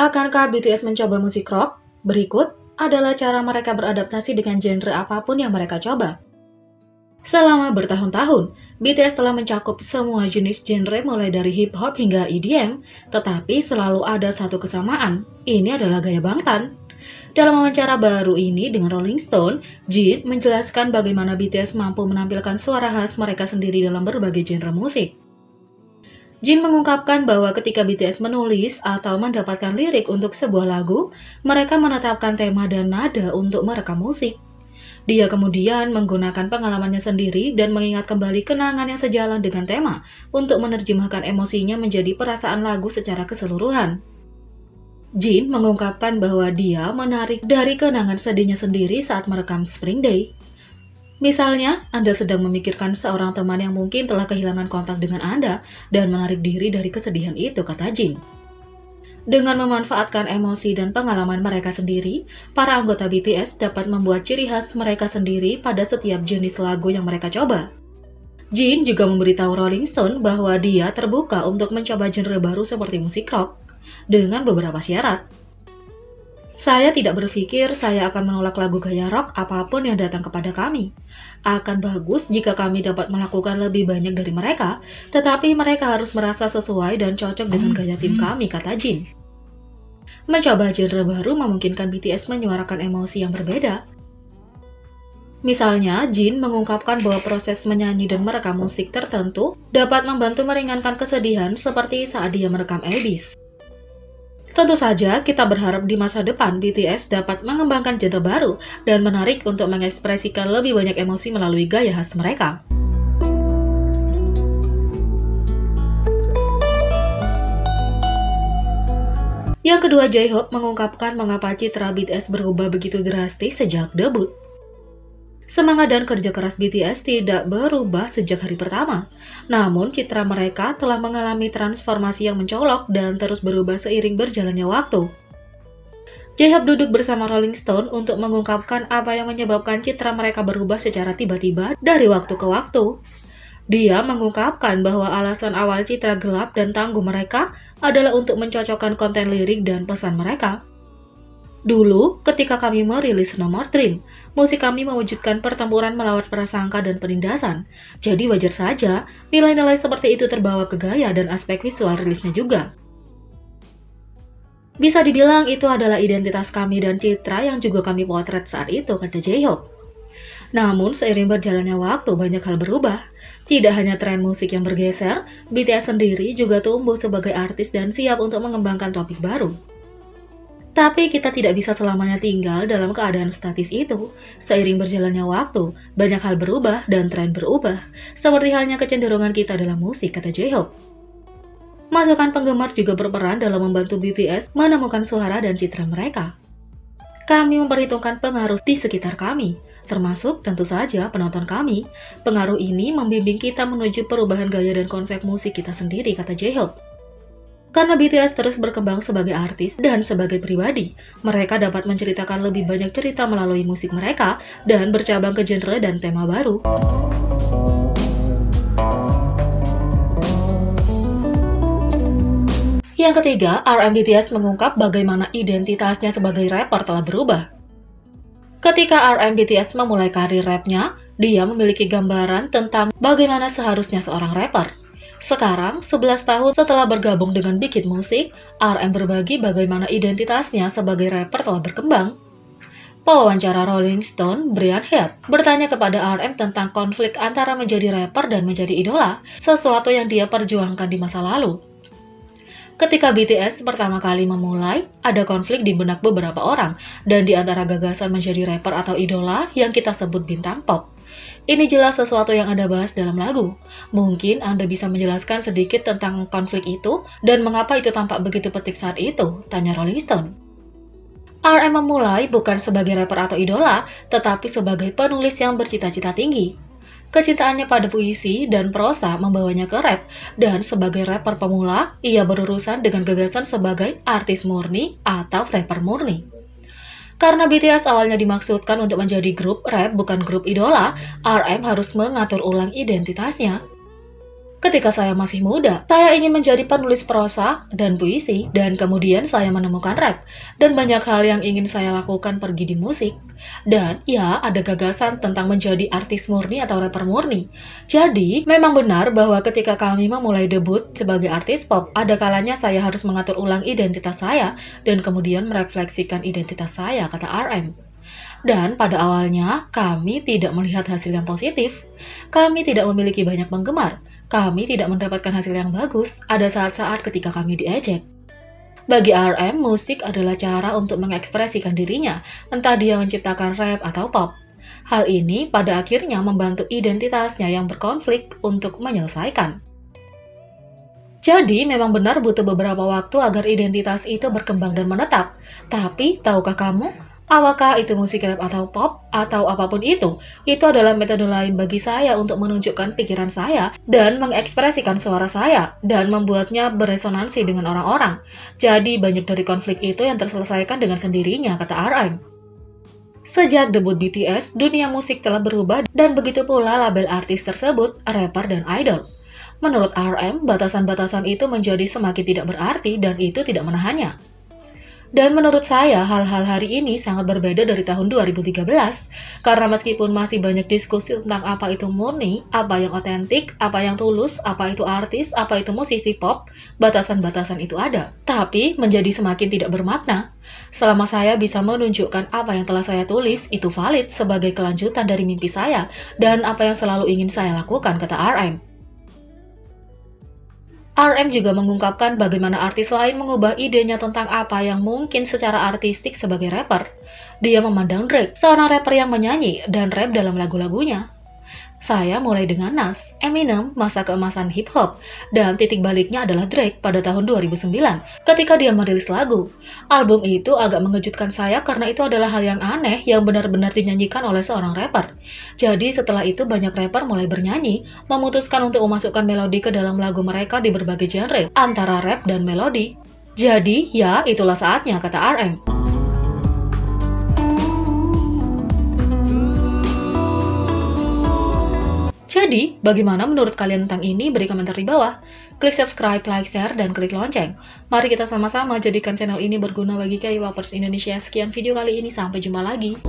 Akankah BTS mencoba musik rock? Berikut adalah cara mereka beradaptasi dengan genre apapun yang mereka coba. Selama bertahun-tahun, BTS telah mencakup semua jenis genre mulai dari hip hop hingga EDM, tetapi selalu ada satu kesamaan, ini adalah gaya Bangtan. Dalam wawancara baru ini dengan Rolling Stone, Jin menjelaskan bagaimana BTS mampu menampilkan suara khas mereka sendiri dalam berbagai genre musik. Jin mengungkapkan bahwa ketika BTS menulis atau mendapatkan lirik untuk sebuah lagu, mereka menetapkan tema dan nada untuk merekam musik. Dia kemudian menggunakan pengalamannya sendiri dan mengingat kembali kenangan yang sejalan dengan tema untuk menerjemahkan emosinya menjadi perasaan lagu secara keseluruhan. Jin mengungkapkan bahwa dia menarik dari kenangan sedihnya sendiri saat merekam Spring Day. Misalnya, Anda sedang memikirkan seorang teman yang mungkin telah kehilangan kontak dengan Anda dan menarik diri dari kesedihan itu, kata Jin. Dengan memanfaatkan emosi dan pengalaman mereka sendiri, para anggota BTS dapat membuat ciri khas mereka sendiri pada setiap jenis lagu yang mereka coba. Jin juga memberitahu Rolling Stone bahwa dia terbuka untuk mencoba genre baru seperti musik rock, dengan beberapa syarat. Saya tidak berpikir saya akan menolak lagu gaya rock apapun yang datang kepada kami. Akan bagus jika kami dapat melakukan lebih banyak dari mereka, tetapi mereka harus merasa sesuai dan cocok dengan gaya tim kami, kata Jin. Mencoba genre baru memungkinkan BTS menyuarakan emosi yang berbeda. Misalnya, Jin mengungkapkan bahwa proses menyanyi dan merekam musik tertentu dapat membantu meringankan kesedihan seperti saat dia merekam Abyss. Tentu saja, kita berharap di masa depan BTS dapat mengembangkan genre baru dan menarik untuk mengekspresikan lebih banyak emosi melalui gaya khas mereka. Yang kedua, J-Hope mengungkapkan mengapa citra BTS berubah begitu drastis sejak debut. Semangat dan kerja keras BTS tidak berubah sejak hari pertama, namun citra mereka telah mengalami transformasi yang mencolok dan terus berubah seiring berjalannya waktu. J-Hope duduk bersama Rolling Stone untuk mengungkapkan apa yang menyebabkan citra mereka berubah secara tiba-tiba dari waktu ke waktu. Dia mengungkapkan bahwa alasan awal citra gelap dan tangguh mereka adalah untuk mencocokkan konten lirik dan pesan mereka. Dulu, ketika kami merilis No More Dream, musik kami mewujudkan pertempuran melawan prasangka dan penindasan. Jadi wajar saja, nilai-nilai seperti itu terbawa ke gaya dan aspek visual rilisnya juga. Bisa dibilang itu adalah identitas kami dan citra yang juga kami potret saat itu, kata J-Hope. Namun, seiring berjalannya waktu, banyak hal berubah. Tidak hanya tren musik yang bergeser, BTS sendiri juga tumbuh sebagai artis dan siap untuk mengembangkan topik baru. Tapi kita tidak bisa selamanya tinggal dalam keadaan statis itu. Seiring berjalannya waktu, banyak hal berubah dan tren berubah, seperti halnya kecenderungan kita dalam musik, kata J-Hope. Masukan penggemar juga berperan dalam membantu BTS menemukan suara dan citra mereka. Kami memperhitungkan pengaruh di sekitar kami, termasuk tentu saja penonton kami. Pengaruh ini membimbing kita menuju perubahan gaya dan konsep musik kita sendiri, kata J-Hope. Karena BTS terus berkembang sebagai artis dan sebagai pribadi, mereka dapat menceritakan lebih banyak cerita melalui musik mereka dan bercabang ke genre dan tema baru. Yang ketiga, RM BTS mengungkap bagaimana identitasnya sebagai rapper telah berubah. Ketika RM BTS memulai karir rapnya, dia memiliki gambaran tentang bagaimana seharusnya seorang rapper. Sekarang, 11 tahun setelah bergabung dengan Big Hit Music, RM berbagi bagaimana identitasnya sebagai rapper telah berkembang. Pewawancara Rolling Stone, Brian Head, bertanya kepada RM tentang konflik antara menjadi rapper dan menjadi idola, sesuatu yang dia perjuangkan di masa lalu. Ketika BTS pertama kali memulai, ada konflik di benak beberapa orang, dan di antara gagasan menjadi rapper atau idola yang kita sebut bintang pop. Ini jelas sesuatu yang Anda bahas dalam lagu. Mungkin Anda bisa menjelaskan sedikit tentang konflik itu dan mengapa itu tampak begitu petik saat itu, tanya Rolling Stone. RM memulai bukan sebagai rapper atau idola, tetapi sebagai penulis yang bercita-cita tinggi. Kecintaannya pada puisi dan prosa membawanya ke rap, dan sebagai rapper pemula, ia berurusan dengan gagasan sebagai artis murni atau rapper murni. Karena BTS awalnya dimaksudkan untuk menjadi grup rap bukan grup idola, RM harus mengatur ulang identitasnya. Ketika saya masih muda, saya ingin menjadi penulis prosa dan puisi, dan kemudian saya menemukan rap, dan banyak hal yang ingin saya lakukan pergi di musik. Dan ya, ada gagasan tentang menjadi artis murni atau rapper murni. Jadi, memang benar bahwa ketika kami memulai debut sebagai artis pop, ada kalanya saya harus mengatur ulang identitas saya, dan kemudian merefleksikan identitas saya, kata RM. Dan pada awalnya, kami tidak melihat hasil yang positif. Kami tidak memiliki banyak penggemar. Kami tidak mendapatkan hasil yang bagus. Ada saat-saat ketika kami diejek. Bagi RM, musik adalah cara untuk mengekspresikan dirinya, entah dia menciptakan rap atau pop. Hal ini pada akhirnya membantu identitasnya yang berkonflik untuk menyelesaikan. Jadi, memang benar butuh beberapa waktu agar identitas itu berkembang dan menetap. Tapi, tahukah kamu, apakah itu musik rap atau pop, atau apapun itu adalah metode lain bagi saya untuk menunjukkan pikiran saya dan mengekspresikan suara saya, dan membuatnya beresonansi dengan orang-orang. Jadi, banyak dari konflik itu yang terselesaikan dengan sendirinya, kata RM. Sejak debut BTS, dunia musik telah berubah dan begitu pula label artis tersebut, rapper dan idol. Menurut RM, batasan-batasan itu menjadi semakin tidak berarti dan itu tidak menahannya. Dan menurut saya, hal-hal hari ini sangat berbeda dari tahun 2013, karena meskipun masih banyak diskusi tentang apa itu murni, apa yang otentik, apa yang tulus, apa itu artis, apa itu musisi pop, batasan-batasan itu ada. Tapi, menjadi semakin tidak bermakna. Selama saya bisa menunjukkan apa yang telah saya tulis, itu valid sebagai kelanjutan dari mimpi saya, dan apa yang selalu ingin saya lakukan, kata RM. RM juga mengungkapkan bagaimana artis lain mengubah idenya tentang apa yang mungkin secara artistik sebagai rapper. Dia memandang Drake, seorang rapper yang menyanyi dan rap dalam lagu-lagunya. Saya mulai dengan Nas, Eminem, masa keemasan hip-hop, dan titik baliknya adalah Drake pada tahun 2009 ketika dia merilis lagu. Album itu agak mengejutkan saya karena itu adalah hal yang aneh yang benar-benar dinyanyikan oleh seorang rapper. Jadi setelah itu banyak rapper mulai bernyanyi, memutuskan untuk memasukkan melodi ke dalam lagu mereka di berbagai genre, antara rap dan melodi. Jadi ya itulah saatnya, kata RM. Jadi, bagaimana menurut kalian tentang ini? Beri komentar di bawah. Klik subscribe, like, share, dan klik lonceng. Mari kita sama-sama jadikan channel ini berguna bagi K-popers Indonesia. Sekian video kali ini, sampai jumpa lagi.